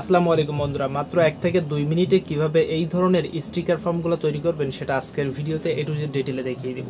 আসসালামু আলাইকুম বন্ধুরা, মাত্র 1 থেকে 2 মিনিটে কিভাবে এই ধরনের স্টিকার ফর্মগুলো তৈরি করবেন সেটা আজকের ভিডিওতে এ টু জেড ডিটেইলে দেখিয়ে দিব।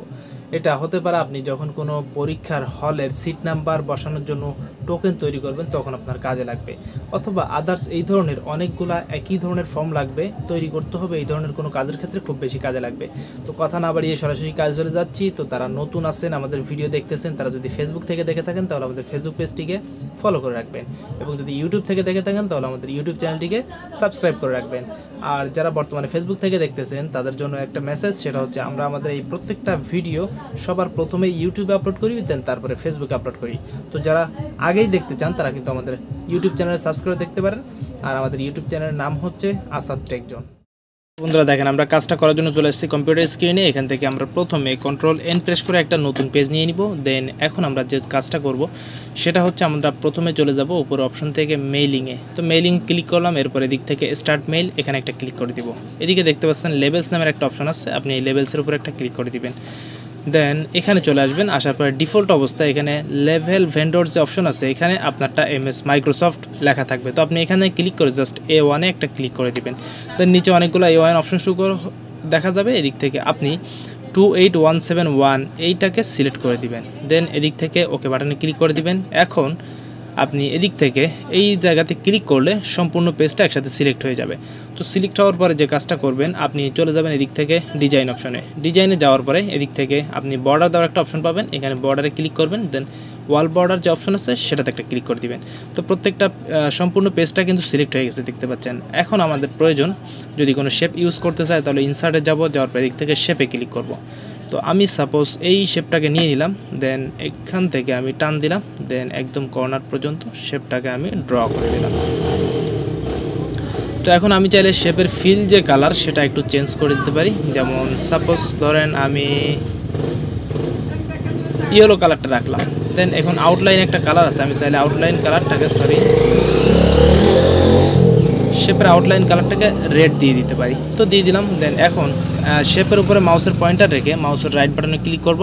এটা হতে পারে আপনি যখন কোনো পরীক্ষার হলের সিট নাম্বার বসানোর জন্য টোকেন তৈরি করবেন তখন আপনার কাজে লাগবে, অথবা আদার্স এই ধরনের অনেকগুলা একই ধরনের ফর্ম লাগবে তৈরি করতে হবে, এই ধরনের কোনো কাজের ক্ষেত্রে খুব বেশি কাজে লাগবে। তো কথা না বাড়িয়ে সরাসরি কাজ চলে যাচ্ছি। তো তারা নতুন আছেন, আমাদের ভিডিও দেখতেছেন, তারা যদি ফেসবুক থেকে দেখে থাকেন তাহলে আমাদের ফেসবুক পেজটিকে ফলো করে রাখবেন, এবং যদি ইউটিউব থেকে দেখে থাকেন তাহলে আমাদের ইউটিউব চ্যানেলটিকে সাবস্ক্রাইব করে রাখবেন। আর যারা বর্তমানে ফেসবুক থেকে দেখতেছেন তাদের জন্য একটা মেসেজ, সেটা হচ্ছে আমরা আমাদের এই প্রত্যেকটা ভিডিও সবার প্রথমে ইউটিউবে আপলোড করি, দেন তারপরে ফেসবুকে আপলোড করি। তো যারা আগেই দেখতে চান তারা কিন্তু আমাদের ইউটিউব চ্যানেলে সাবস্ক্রাইব দেখতে পারেন। আর আমাদের ইউটিউব চ্যানেলের নাম হচ্ছে আসাদ টেক জোন। বন্ধুরা দেখেন, আমরা কাজটা করার জন্য চলে এসেছি কম্পিউটার স্ক্রিনে। এখান থেকে আমরা প্রথমে Ctrl+N প্রেস করে একটা নতুন পেজ নিয়ে নিব। দেন এখন আমরা যে কাজটা করব সেটা হচ্ছে আমরা প্রথমে চলে যাব উপর অপশন থেকে মেইলিংয়ে। তো মেইলিং ক্লিক করলাম, এরপর এদিক থেকে স্টার্ট মেইল এখানে একটা ক্লিক করে দিব। এদিকে দেখতে পাচ্ছেন লেভেলস নামের একটা অপশন আছে, আপনি এই লেভেলসের উপর একটা ক্লিক করে দিবেন। দেন এখানে চলে আসবেন, আসার পরে ডিফল্ট অবস্থায় এখানে লেভেল ভেন্ডর যে অপশন আছে এখানে আপনারটা MS মাইক্রোসফট লেখা থাকবে। তো আপনি এখানে ক্লিক করে জাস্ট A1 এ একটা ক্লিক করে দিবেন। দেন নিচে অনেকগুলো A1 অপশন দেখা যাবে। এদিক থেকে আপনি 28171 এইটাকে সিলেক্ট করে দিবেন। দেন এদিক থেকে ওকে বাটনে ক্লিক করে দিবেন। এখন আপনি এদিক থেকে এই জায়গাতে ক্লিক করলে সম্পূর্ণ পেজটা একসাথে সিলেক্ট হয়ে যাবে। তো সিলেক্ট হওয়ার পরে যে কাজটা করবেন, আপনি চলে যাবেন এদিক থেকে ডিজাইন অপশনে। ডিজাইনে যাওয়ার পরে এদিক থেকে আপনি বর্ডার দেওয়ার একটা অপশন পাবেন, এখানে বর্ডারে ক্লিক করবেন। দেন ওয়াল বর্ডার যে অপশন আছে সেটাতে একটা ক্লিক করে দিবেন। তো প্রত্যেকটা সম্পূর্ণ পেজটা কিন্তু সিলেক্ট হয়ে গেছে দেখতে পাচ্ছেন। এখন আমাদের প্রয়োজন যদি কোনো শেপ ইউজ করতে চাই তাহলে ইনসার্টে যাওয়ার পরে এদিক থেকে শেপে ক্লিক করব। তো আমি সাপোজ এই শেপটাকে নিয়ে নিলাম, দেন এখান থেকে আমি টান দিলাম, দেন একদম কর্নার পর্যন্ত শেপটাকে আমি ড্র করে দিলাম। তো এখন আমি চাইলে শেপের ফিল যে কালার সেটা একটু চেঞ্জ করে দিতে পারি। যেমন সাপোজ ধরেন আমি ইয়েলো কালারটা রাখলাম। দেন এখন আউটলাইন একটা কালার আছে, আমি চাইলে আউটলাইন কালারটাকে শেপের আউটলাইন কালারটাকে রেড দিয়ে দিতে পারি। তো দিয়ে দিলাম। দেন এখন শেপের উপরে মাউসের পয়েন্টার রেখে মাউসের রাইট বাটনে ক্লিক করব।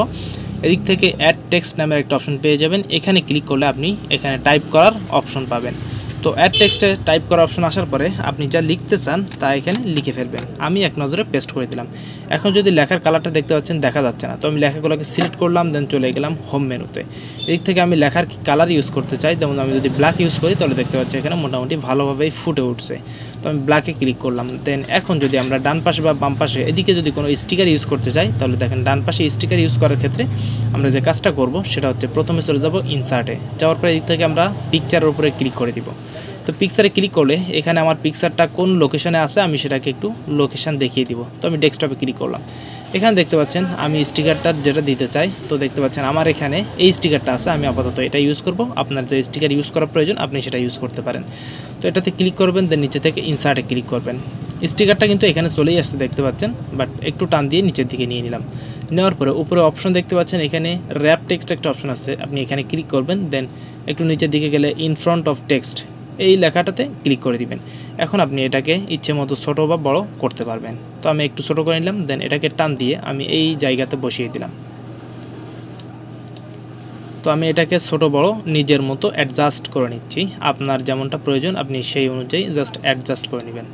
এদিক থেকে অ্যাড টেক্সট নামের একটা অপশন পেয়ে যাবেন, এখানে ক্লিক করলে আপনি এখানে টাইপ করার অপশন পাবেন। তো অ্যাড টেক্সটে টাইপ করার অপশন আসার পরে আপনি যা লিখতে চান তা এখানে লিখে ফেলবেন। আমি এক নজরে পেস্ট করে দিলাম। এখন যদি লেখার কালারটা দেখতে পাচ্ছেন দেখা যাচ্ছে না, তো আমি লেখাগুলোকে সিলেক্ট করলাম, দেন চলে গেলাম হোম মেনুতে। এদিক থেকে আমি লেখার কি কালার ইউজ করতে চাই, যেমন আমি যদি ব্ল্যাক ইউজ করি তাহলে দেখতে পাচ্ছি এখানে মোটামুটি ভালোভাবেই ফুটে উঠছে। তো আমি ব্ল্যাকে ক্লিক করলাম। দেন এখন যদি আমরা ডান পাশে বা বাম পাশে এদিকে যদি কোনো স্টিকার ইউজ করতে চাই তাহলে দেখেন ডান পাশে স্টিকার ইউজ করার ক্ষেত্রে আমরা যে কাজটা করব সেটা হচ্ছে প্রথমে চলে যাব ইনসার্টে, যাওয়ার পরে এদিক থেকে আমরা পিকচারের উপরে ক্লিক করে দিব। তো পিকচারে ক্লিক করলে এখানে আমার পিকচারটা কোন লোকেশনে আছে আমি সেটাকে একটু লোকেশন দেখিয়ে দিব। তো আমি ডেস্কটপে ক্লিক করলাম, এখানে দেখতে পাচ্ছেন আমি স্টিকারটা যেটা দিতে চাই। তো দেখতে পাচ্ছেন আমার এখানে এই স্টিকারটা আছে, আমি আপাতত এটা ইউজ করব। আপনার যে স্টিকার ইউজ করার প্রয়োজন আপনি সেটা ইউজ করতে পারেন। তো এটাতে ক্লিক করবেন, দেন নিচে থেকে ইনসার্টে ক্লিক করবেন। স্টিকারটা কিন্তু এখানে চলেই আসছে দেখতে পাচ্ছেন, বাট একটু টান দিয়ে নিচের দিকে নিয়ে নিলাম। নেওয়ার পরে উপরে অপশন দেখতে পাচ্ছেন এখানে র্যাপ টেক্সট একটা অপশন আছে, আপনি এখানে ক্লিক করবেন। দেন একটু নিচের দিকে গেলে ইন ফ্রন্ট অফ টেক্সট এই লেখাটাতে ক্লিক করে দিবেন। এখন আপনি এটাকে ইচ্ছে মতো ছোটো বা বড় করতে পারবেন। তো আমি একটু ছোটো করে নিলাম, দেন এটাকে টান দিয়ে আমি এই জায়গাতে বসিয়ে দিলাম। তো আমি এটাকে ছোটো বড় নিজের মতো অ্যাডজাস্ট করে নিচ্ছি, আপনার যেমনটা প্রয়োজন আপনি সেই অনুযায়ী জাস্ট অ্যাডজাস্ট করে নেবেন।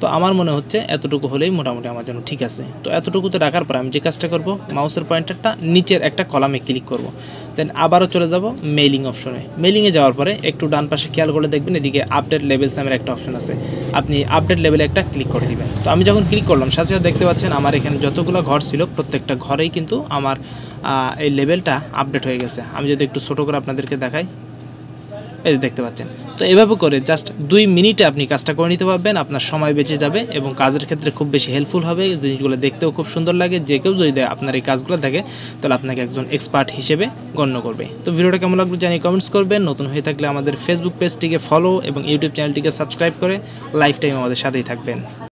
তো আমার মনে হচ্ছে এতটুকু হলেই মোটামুটি আমার জন্য ঠিক আছে। তো এতটুকুতে রাখার পর আমি যে কাজটা করব, মাউসের পয়েন্টারটা নিচের একটা কলামে ক্লিক করব। দেন আবারও চলে যাব মেইলিং অপশনে। মেইলিংয়ে যাওয়ার পরে একটু ডান পাশে খেয়াল করে দেখবেন এদিকে আপডেট লেভেলস নামের একটা অপশন আছে, আপনি আপডেট লেভেলে একটা ক্লিক করে দিবেন। তো আমি যখন ক্লিক করলাম সাথে সাথে দেখতে পাচ্ছেন আমার এখানে যতগুলো ঘর ছিল প্রত্যেকটা ঘরেই কিন্তু আমার এই লেভেলটা আপডেট হয়ে গেছে। আমি যদি একটু ছোটো করে আপনাদেরকে দেখাই, এই দেখতে পাচ্ছেন। তো এভাবে করে জাস্ট 2 মিনিটে আপনি কাজটা করে নিতে পারবেন, আপনার সময় বেঁচে যাবে এবং কাজের ক্ষেত্রে খুব বেশি হেল্পফুল হবে। জিনিসগুলো দেখতেও খুব সুন্দর লাগে, যে কেউ যদি আপনার এই কাজগুলো দেখে তাহলে আপনাকে একজন এক্সপার্ট হিসেবে গণ্য করবে। তো ভিডিওটা কেমন লাগবে জানিয়ে কমেন্টস করবেন। নতুন হয়ে থাকলে আমাদের ফেসবুক পেজটিকে ফলো এবং ইউটিউব চ্যানেলটিকে সাবস্ক্রাইব করে লাইফ টাইম আমাদের সাথেই থাকবেন।